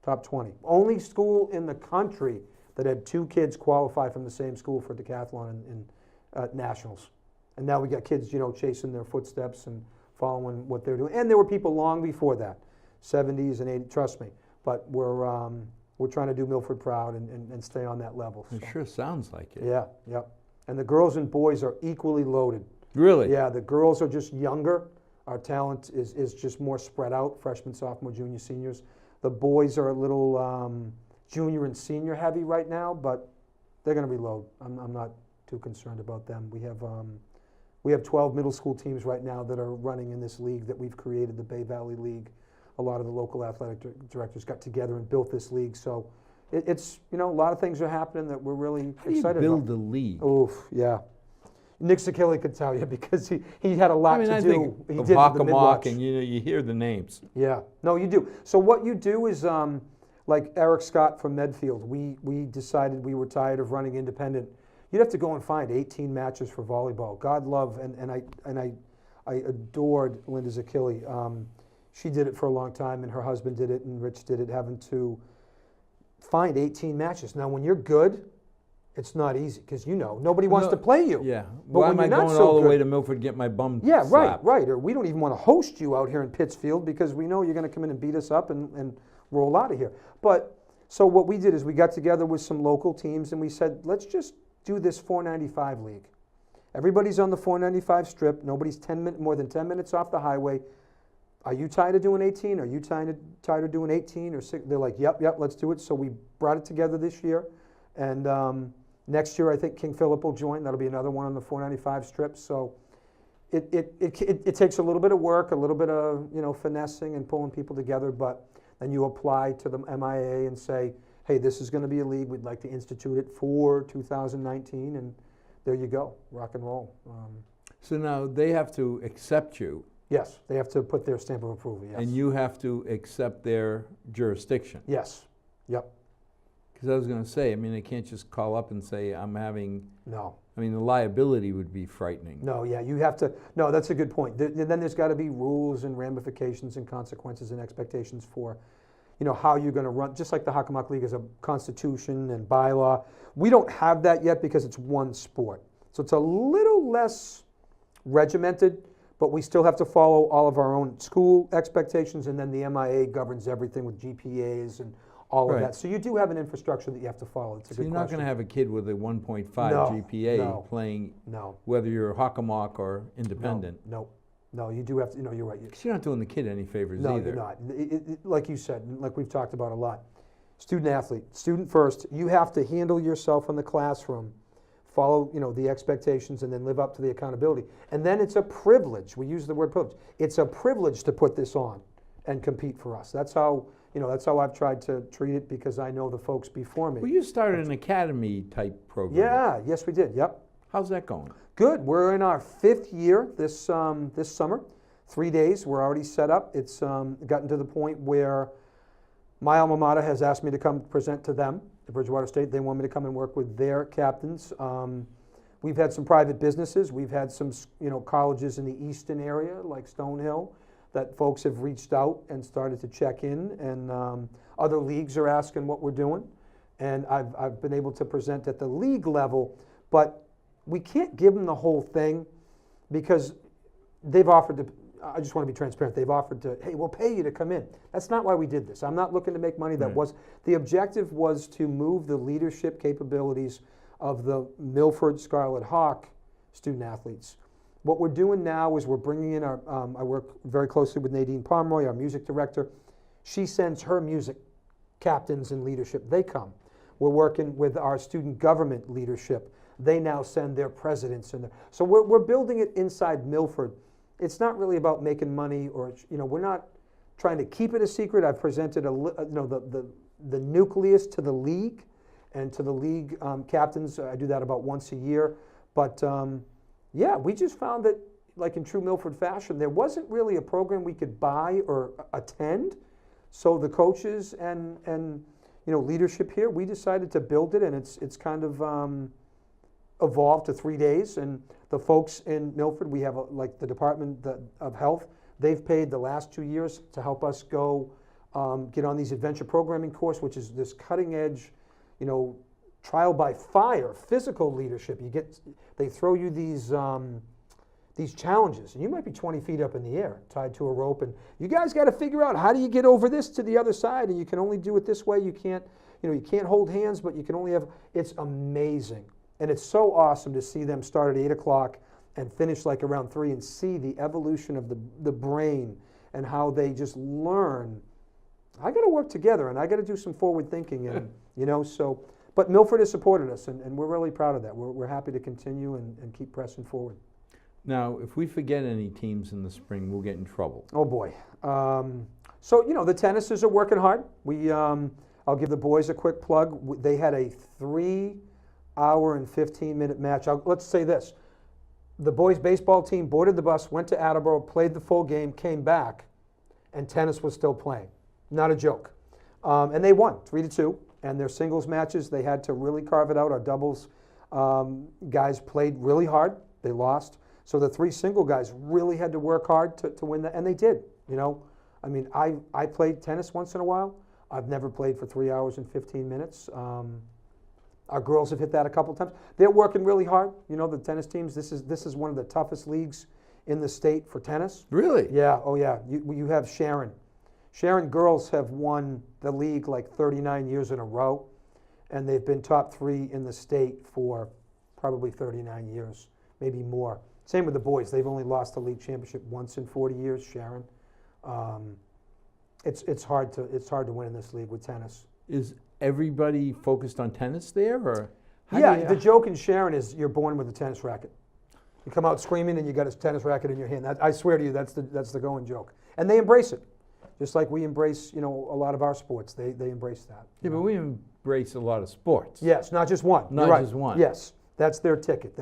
Top 20. Only school in the country that had two kids qualify from the same school for decathlon in nationals. And now we got kids, chasing their footsteps and following what they're doing. And there were people long before that, 70s and 80s, trust me. But we're trying to do Milford proud and stay on that level. It sure sounds like it. Yeah, yep. And the girls and boys are equally loaded. Really? Yeah, the girls are just younger. Our talent is just more spread out, freshmen, sophomore, junior, seniors. The boys are a little junior and senior heavy right now, but they're going to reload. I'm not too concerned about them. We have 12 middle school teams right now that are running in this league that we've created, the Bay Valley League. A lot of the local athletic directors got together and built this league. So it's a lot of things are happening that we're really excited about. How do you build a league? Oof, yeah. Nick Sakilli could tell you because he had a lot to do. I think he of did the Hockomock, Midwatch. and you hear the names. Yeah, no, you do. So what you do is, like Eric Scott from Medfield, we decided we were tired of running independent. You'd have to go and find 18 matches for volleyball. God love, and I adored Linda Zakili. She did it for a long time, and her husband did it, and Rich did it, having to find 18 matches. Now, when you're good, it's not easy because nobody wants to play you. Yeah. But why when am I you're not going so all the good, way to Milford to get my bum yeah, slapped? right. Or we don't even want to host you out here in Pittsfield because we know you're going to come in and beat us up and roll out of here. But so what we did is we got together with some local teams and we said, let's just do this 495 league. Everybody's on the 495 strip. Nobody's more than 10 minutes off the highway. Are you tired of doing 18? Are you tired of doing 18 or 6? They're like, yep, let's do it. So we brought it together this year, and next year I think King Philip will join. That'll be another one on the 495 strip. So it takes a little bit of work, a little bit of finessing and pulling people together, but then you apply to the MIA and say, hey, this is going to be a league. We'd like to institute it for 2019, and there you go, rock and roll. So now they have to accept you. Yes, they have to put their stamp of approval, yes. And you have to accept their jurisdiction. Yes, yep. Because I was going to say, they can't just call up and say, I'm having... No. The liability would be frightening. No, yeah, you have to... No, that's a good point. Then there's got to be rules and ramifications and consequences and expectations for, how you're going to run. Just like the Hockomock League is a constitution and bylaw. We don't have that yet because it's one sport. So it's a little less regimented, but we still have to follow all of our own school expectations, and then the MIA governs everything with GPAs and all of that. So you do have an infrastructure that you have to follow. It's a good you're not going to have a kid with a 1.5 GPA playing whether you're a Hockomock or independent. No, you do have to, you're right. Because you're not doing the kid any favors either. No, you're not. Like you said, like we've talked about a lot, student athlete, student first, you have to handle yourself in the classroom, follow the expectations, and then live up to the accountability. And then it's a privilege. We use the word privilege. It's a privilege to put this on and compete for us. That's how I've tried to treat it, because I know the folks before me. Well, you started an academy type program. Yeah, yes we did. Yep. How's that going? Good. We're in our 5th year this summer. 3 days. We're already set up. It's gotten to the point where my alma mater has asked me to come present to them, the Bridgewater State. They want me to come and work with their captains. We've had some private businesses. We've had some colleges in the eastern area like Stonehill that folks have reached out and started to check in, and other leagues are asking what we're doing. And I've been able to present at the league level, but we can't give them the whole thing because they've offered to, I just want to be transparent, they've offered to, hey, we'll pay you to come in. That's not why we did this. I'm not looking to make money. The objective was to move the leadership capabilities of the Milford Scarlet Hawk student athletes. What we're doing now is we're bringing in I work very closely with Nadine Pomeroy, our music director. She sends her music captains and leadership. They come. We're working with our student government leadership. They now send their presidents in there. So we're building it inside Milford. It's not really about making money, or we're not trying to keep it a secret. I've presented the nucleus to the league and to the league captains. I do that about once a year. But yeah, we just found that, like in true Milford fashion, there wasn't really a program we could buy or attend. So the coaches and leadership here, we decided to build it, and it's kind of evolved to 3 days. And the folks in Milford, we have like the Department of Health, they've paid the last 2 years to help us go get on these adventure programming course, which is this cutting edge, trial by fire, physical leadership. They throw you these challenges, and you might be 20 feet up in the air, tied to a rope, and you guys got to figure out, how do you get over this to the other side? And you can only do it this way. You can't hold hands, but you can only have. It's amazing, and it's so awesome to see them start at 8 o'clock and finish like around 3, and see the evolution of the brain and how they just learn. I got to work together, and I got to do some forward thinking, and so. But Milford has supported us, and we're really proud of that. We're happy to continue and keep pressing forward. Now, if we forget any teams in the spring, we'll get in trouble. Oh boy. So the tennisers are working hard. I'll give the boys a quick plug. They had a 3-hour and 15-minute match. Let's say this. The boys' baseball team boarded the bus, went to Attleboro, played the full game, came back, and tennis was still playing. Not a joke. And they won 3-2. And their singles matches, they had to really carve it out. Our doubles guys played really hard. They lost. So the 3 single guys really had to work hard to win that, and they did. I mean, I played tennis once in a while. I've never played for 3 hours and 15 minutes. Our girls have hit that a couple times. They're working really hard. The tennis teams. This is one of the toughest leagues in the state for tennis. Really? Yeah. Oh yeah. You have Sharon. Sharon girls have won the league like 39 years in a row, and they've been top 3 in the state for probably 39 years, maybe more. Same with the boys. They've only lost the league championship once in 40 years, Sharon. It's hard to win in this league with tennis. Is everybody focused on tennis there, or? The joke in Sharon is you're born with a tennis racket. You come out screaming and you got a tennis racket in your hand. I swear to you, that's the going joke. And they embrace it. Just like we embrace, a lot of our sports, they embrace that. Yeah, but we embrace a lot of sports. Yes, not just one. Not You're right. just one. Yes, that's their ticket.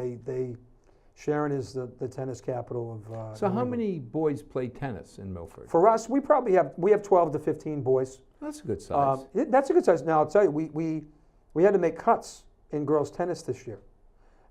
Sharon is the tennis capital of. So how many boys play tennis in Milford? For us, we have 12 to 15 boys. That's a good size. That's a good size. Now I'll tell you, we had to make cuts in girls tennis this year,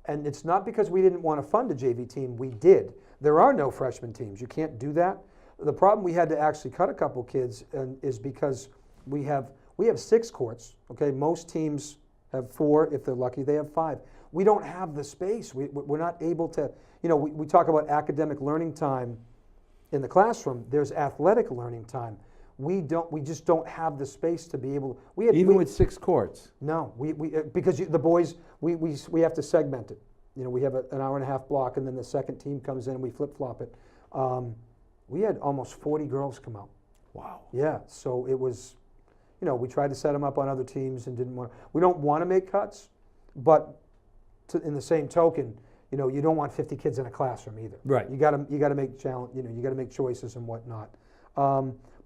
and it's not because we didn't want to fund a JV team. We did. There are no freshman teams. You can't do that. The problem we had to actually cut a couple kids is because we have 6 courts. Okay, most teams have 4. If they're lucky, they have 5. We don't have the space. We're not able to. We talk about academic learning time in the classroom. There's athletic learning time. We just don't have the space to be able. Even with 6 courts. No, because the boys we have to segment it. We have an hour and a half block, and then the second team comes in and we flip flop it. We had almost 40 girls come out. Wow. Yeah, so it was, we tried to set them up on other teams and didn't want to. We don't want to make cuts, but in the same token, you don't want 50 kids in a classroom either. Right. You got to make challenge. You got to make choices and whatnot.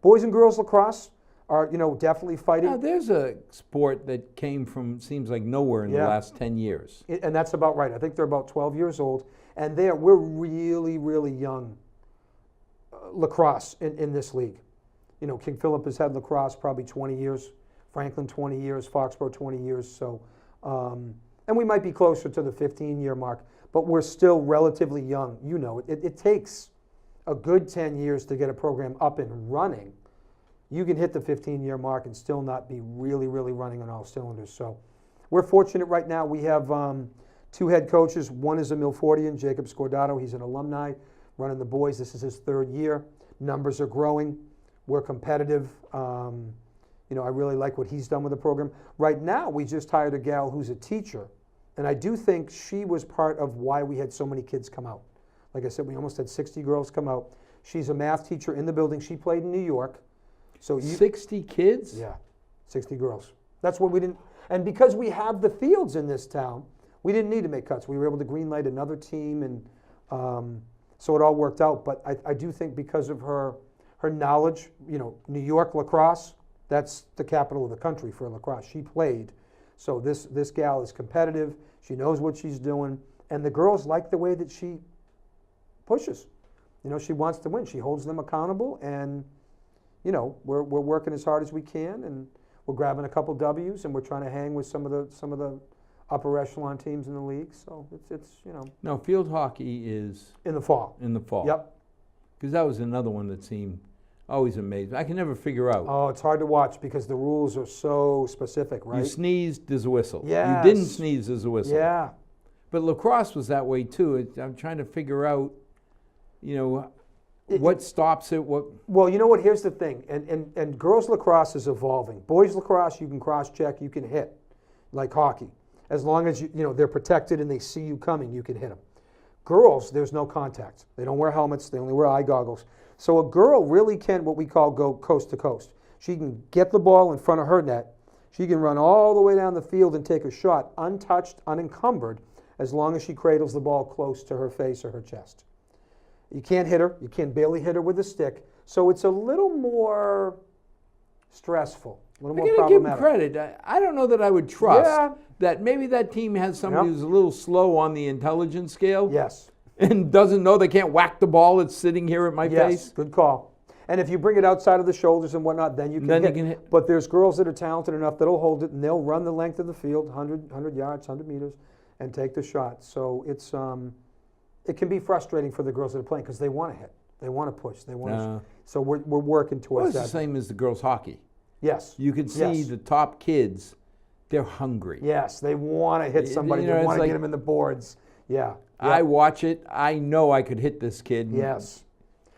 Boys and girls lacrosse are, definitely fighting. Now, there's a sport that came from, seems like nowhere in the last 10 years. And that's about right. I think they're about 12 years old, and we're really, really young. Lacrosse in this league. King Philip has had lacrosse probably 20 years, Franklin 20 years, Foxborough 20 years. So, and we might be closer to the 15-year mark, but we're still relatively young. It takes a good 10 years to get a program up and running. You can hit the 15-year mark and still not be really, really running on all cylinders. So we're fortunate right now. We have 2 head coaches. One is a Milfordian, Jacob Scordato. He's an alumni running the boys. This is his 3rd year. Numbers are growing. We're competitive. I really like what he's done with the program. Right now, we just hired a gal who's a teacher, and I do think she was part of why we had so many kids come out. Like I said, we almost had 60 girls come out. She's a math teacher in the building. She played in New York. So 60 kids? Yeah, 60 girls. That's what we didn't. And because we have the fields in this town, we didn't need to make cuts. We were able to greenlight another team, and so it all worked out. But I do think because of her knowledge, New York lacrosse, that's the capital of the country for lacrosse. She played. So this gal is competitive. She knows what she's doing. And the girls like the way that she pushes. She wants to win. She holds them accountable. And, we're working as hard as we can. And we're grabbing a couple W's. And we're trying to hang with some of the upper echelon teams in the league. So it's. Now, field hockey is in the fall. In the fall. Yep. Because that was another one that seemed always amazing. I can never figure out. Oh, it's hard to watch because the rules are so specific, right? You sneezed, there's a whistle. Yes. You didn't sneeze, there's a whistle. Yeah. But lacrosse was that way too. I'm trying to figure out, what stops it. What? Well, you know what? Here's the thing. And girls lacrosse is evolving. Boys lacrosse, you can cross-check, you can hit, like hockey. As long as they're protected and they see you coming, you can hit them. Girls, there's no contact. They don't wear helmets. They only wear eye goggles. So a girl really can, what we call, go coast to coast. She can get the ball in front of her net. She can run all the way down the field and take a shot untouched, unencumbered, as long as she cradles the ball close to her face or her chest. You can't hit her. You can barely hit her with a stick. So it's a little more stressful, a little more problematic. I gotta give them credit. I don't know that I would trust that maybe that team has somebody who's a little slow on the intelligence scale. Yes. And doesn't know they can't whack the ball that's sitting here at my face. Yes, good call. And if you bring it outside of the shoulders and whatnot, then you can hit. But there's girls that are talented enough that'll hold it, and they'll run the length of the field, 100 yards, 100 meters, and take the shot. So it's it can be frustrating for the girls that are playing because they want to hit, they want to push, they want to. So we're working towards that. It's the same as the girls' hockey. Yes. You can see the top kids, they're hungry. Yes, they want to hit somebody. They want to get them in the boards. Yeah. I watch it. I know I could hit this kid. Yes.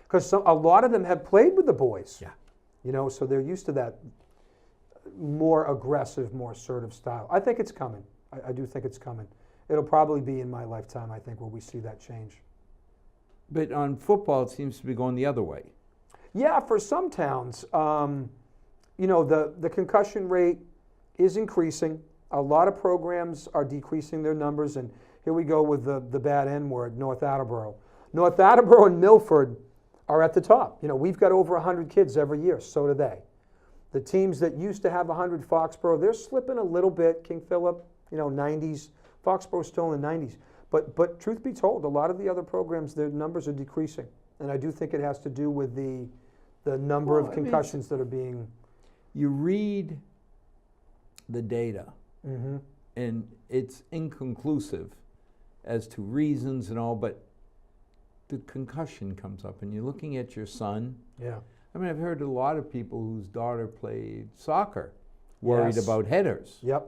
Because a lot of them have played with the boys. Yeah. So they're used to that more aggressive, more assertive style. I think it's coming. I do think it's coming. It'll probably be in my lifetime, I think, where we see that change. But on football, it seems to be going the other way. Yeah, for some towns, the concussion rate is increasing. A lot of programs are decreasing their numbers, and here we go with the bad N word, North Attleboro. North Attleboro and Milford are at the top. We've got over 100 kids every year, so do they. The teams that used to have 100, Foxborough, they're slipping a little bit. King Philip, 90s. Foxborough's still in the 90s. But truth be told, a lot of the other programs, their numbers are decreasing. And I do think it has to do with the number of concussions that are being... You read the data, and it's inconclusive as to reasons and all, but the concussion comes up, and you're looking at your son. Yeah. I've heard a lot of people whose daughter played soccer worried about headers. Yep.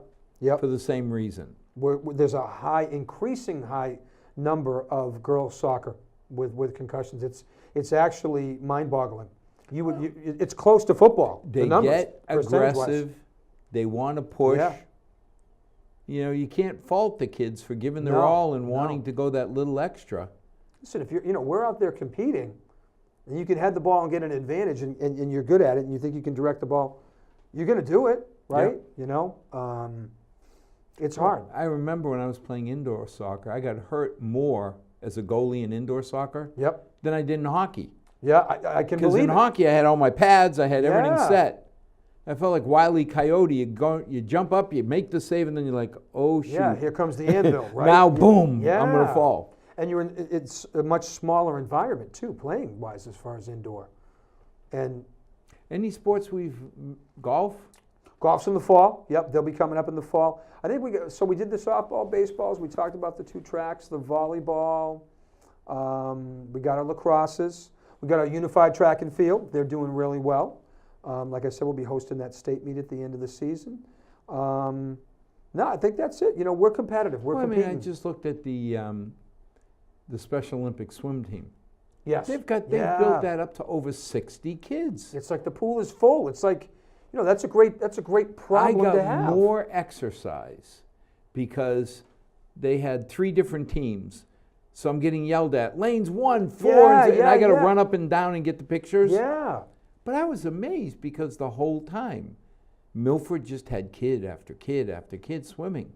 For the same reason. There's a increasing high number of girls soccer with concussions. It's actually mind-boggling. It's close to football. They get aggressive. They want to push. Yeah. You can't fault the kids for giving their all and wanting to go that little extra. Listen, if we're out there competing, and you can head the ball and get an advantage, and you're good at it, and you think you can direct the ball, you're going to do it, right? Yep. It's hard. I remember when I was playing indoor soccer, I got hurt more as a goalie in indoor soccer than I did in hockey. Yeah, I can believe it. Because in hockey, I had all my pads, I had everything set. I felt like Wile E. Coyote. You jump up, you make the save, and then you're like, oh, shoot. Yeah, here comes the anvil, right? Now, boom, I'm going to fall. And it's a much smaller environment, too, playing-wise, as far as indoor. And any sports golf? Golf's in the fall. Yep, they'll be coming up in the fall. I think we did the softball, baseballs. We talked about the 2 tracks, the volleyball. We got our lacrosses. We got our unified track and field. They're doing really well. Like I said, we'll be hosting that state meet at the end of the season. No, I think that's it. We're competitive. We're competing. I just looked at the Special Olympic swim team. Yes. They've built that up to over 60 kids. It's like the pool is full. It's like, that's a great problem to have. I got more exercise because they had 3 different teams. So I'm getting yelled at. Lanes 1, 4, and I got to run up and down and get the pictures. Yeah. But I was amazed because the whole time Milford just had kid after kid after kid swimming.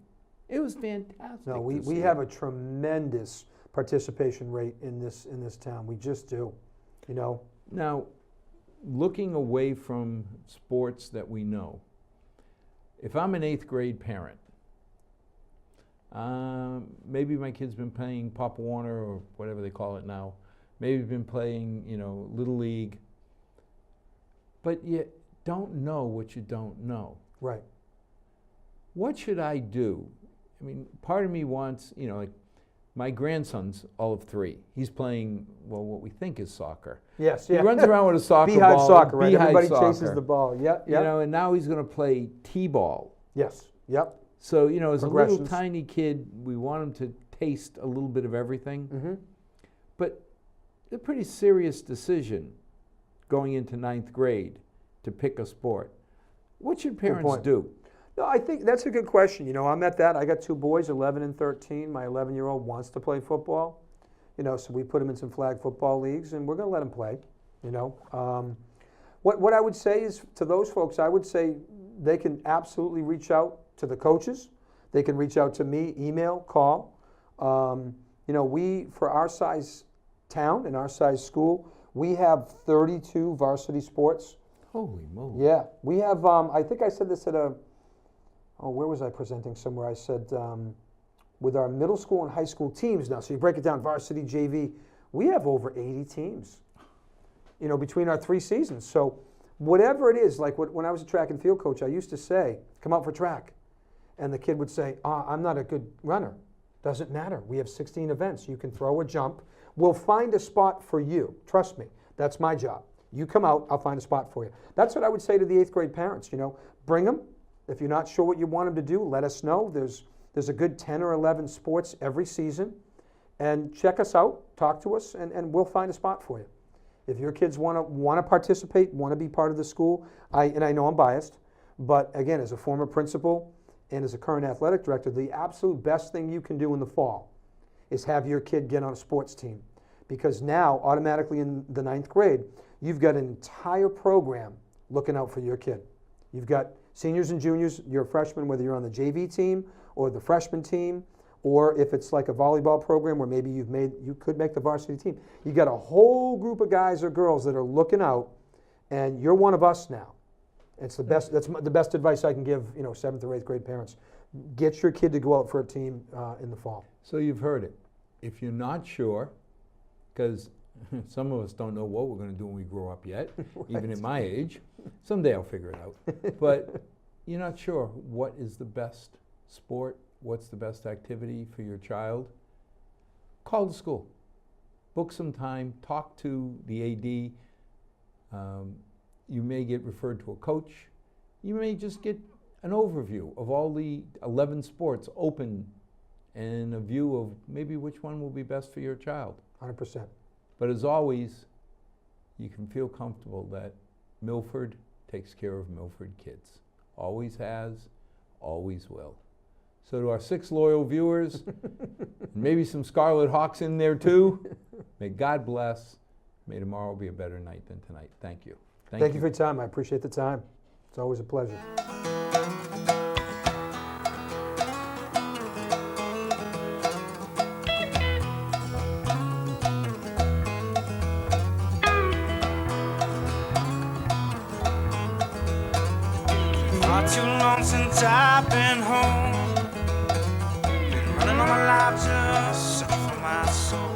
It was fantastic. No, to we see have it. a tremendous participation rate in this town. We just do, you know. Now, looking away from sports that we know, if I'm an 8th grade parent, maybe my kid's been playing Pop Warner or whatever they call it now. Maybe been playing, Little League. But you don't know what you don't know. Right. What should I do? I mean, part of me wants, like my grandson's all of 3. He's playing, what we think is soccer. Yes, He yeah. runs around with a soccer Beehive ball. soccer, right? Beehive Everybody soccer. chases the ball. Yeah, yeah. And now he's going to play T-ball. Yes, yep. So, as a little Progressions. tiny kid, we want him to taste a little bit of everything. Mm-hmm. But it's a pretty serious decision going into 9th grade to pick a sport. What should parents point. do? No, I think that's a good question. I'm at that. I got 2 boys, 11 and 13. My 11-year-old wants to play football. So we put him in some flag football leagues, and we're going to let him play. What I would say is to those folks, I would say they can absolutely reach out to the coaches. They can reach out to me, email, call. We, for our size town and our size school, we have 32 varsity sports. Holy moly. Yeah, we have, I think I said this at where was I presenting somewhere? I said, with our middle school and high school teams now, so you break it down, varsity, JV, we have over 80 teams, between our 3 seasons. So whatever it is, like when I was a track and field coach, I used to say, come out for track. And the kid would say, I'm not a good runner. Doesn't matter. We have 16 events. You can throw or jump. We'll find a spot for you. Trust me. That's my job. You come out, I'll find a spot for you. That's what I would say to the 8th grade parents, Bring them. If you're not sure what you want them to do, let us know. There's a good 10 or 11 sports every season. And check us out, talk to us, and we'll find a spot for you. If your kids want to participate, want to be part of the school, I know I'm biased, but again, as a former principal and as a current athletic director, the absolute best thing you can do in the fall is have your kid get on a sports team. Because now, automatically in the 9th grade, you've got an entire program looking out for your kid. You've got seniors and juniors, you're a freshman, whether you're on the JV team or the freshman team, or if it's like a volleyball program where maybe you could make the varsity team. You got a whole group of guys or girls that are looking out, and you're one of us now. It's the best. That's the best advice I can give, 7th or 8th grade parents. Get your kid to go out for a team in the fall. So you've heard it. If you're not sure, because some of us don't know what we're going to do when we grow up yet, Right. even at my age. Someday I'll figure it out. But you're not sure what is the best sport, what's the best activity for your child. Call the school. Book some time. Talk to the AD. You may get referred to a coach. You may just get an overview of all the 11 sports open and a view of maybe which one will be best for your child. 100%. But as always, you can feel comfortable that Milford takes care of Milford kids. Always has, always will. So to our 6 loyal viewers, maybe some Scarlet Hawks in there too, may God bless. May tomorrow be a better night than tonight. Thank you. Thank you for your time. I appreciate the time. It's always a pleasure. Not too long since I've been home. Been running all my life just searching for my soul.